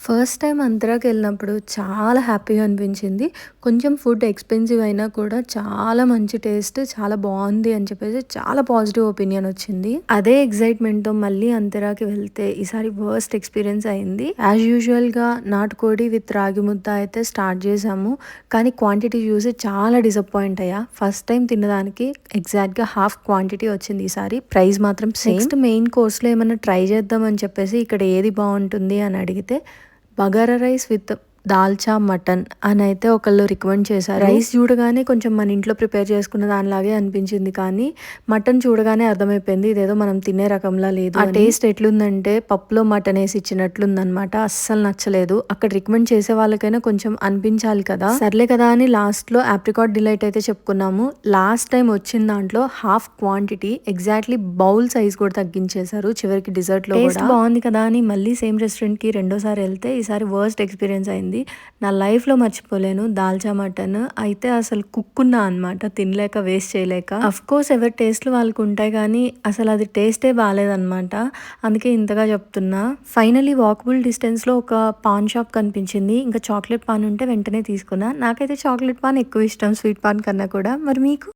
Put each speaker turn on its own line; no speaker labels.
First time ఆంధ్రాకెళ్ళినప్పుడు చాలా హ్యాపీగా అనిపించింది. కొంచెం ఫుడ్ ఎక్స్‌పెన్సివ్ అయినా కూడా చాలా మంచి టేస్ట్, చాలా బావుంది అని చెప్పేసి చాలా పాజిటివ్ ఒపీనియన్ వచ్చింది. అదే ఎక్సైట్‌మెంట్‌తో మళ్ళీ ఆంధ్రాకి వెళ్తే ఈసారి వర్స్ట్ ఎక్స్‌పీరియన్స్ అయింది. యాజ్ యూజువల్‌గా నాటుకోడి విత్ రాగి ముద్ద అయితే స్టార్ట్ చేశాము. కానీ క్వాంటిటీ చూసి చాలా డిసప్పాయింట్ అయ్యా. ఫస్ట్ టైమ్ తినడానికి ఎగ్జాక్ట్‌గా హాఫ్ క్వాంటిటీ వచ్చింది ఈసారి. ప్రైస్ మాత్రం సేమ్. నెక్స్ట్ మెయిన్ కోర్స్‌లో ఏమన్నా ట్రై చేద్దాం అని చెప్పేసి ఇక్కడ ఏది బావుంటుంది అని అడిగితే bagara rice with dalcha mutton అని అయితే ఒకళ్ళు రికమెండ్ చేశారు. రైస్ చూడగానే కొంచెం మన ఇంట్లో ప్రిపేర్ చేసుకున్న దానిలాగే అనిపించింది, కానీ మటన్ చూడగానే అర్థమైపోయింది ఇదేదో మనం తినే రకంలా లేదు. ఆ టేస్ట్ ఎట్లుందంటే పప్పులో మటన్ వేసి ఇచ్చినట్లుందనమాట. అస్సలు నచ్చలేదు. అక్కడ రికమెండ్ చేసే వాళ్ళకైనా కొంచెం అనిపించాలి కదా. సర్లే కదా అని లాస్ట్ లో ఆప్రికాట్ డిలైట్ అయితే చెప్పుకున్నాము. లాస్ట్ టైం వచ్చిన దాంట్లో half quantity exactly bowl size కూడా తగ్గించేశారు చివరికి డిజర్ట్ లో. టేస్ట్ బాగుంది కదా అని మళ్ళీ సేమ్ రెస్టారెంట్ కి రెండోసారి వెళ్తే ఈసారి వర్స్ట్ ఎక్స్పీరియన్స్ అయింది. నా లైఫ్లో మర్చిపోలేను. దాల్చా మటన్ అయితే అసలు కుక్కున్నా అనమాట, తినలేక వేస్ట్ చేయలేక. అఫ్ కోర్స్ ఎవరి టేస్ట్లు వాళ్ళకు ఉంటాయి, కానీ అసలు అది టేస్టే బాగాలేదనమాట. అందుకే ఇంతగా చెప్తున్నా. ఫైనలీ వాకబుల్ డిస్టెన్స్లో ఒక పాన్ షాప్ కనిపించింది. ఇంకా చాక్లెట్ పాన్ ఉంటే వెంటనే తీసుకున్నా. నాకైతే చాక్లెట్ పాన్ ఎక్కువ ఇష్టం స్వీట్ పాన్ కన్నా కూడా. మరి మీకు?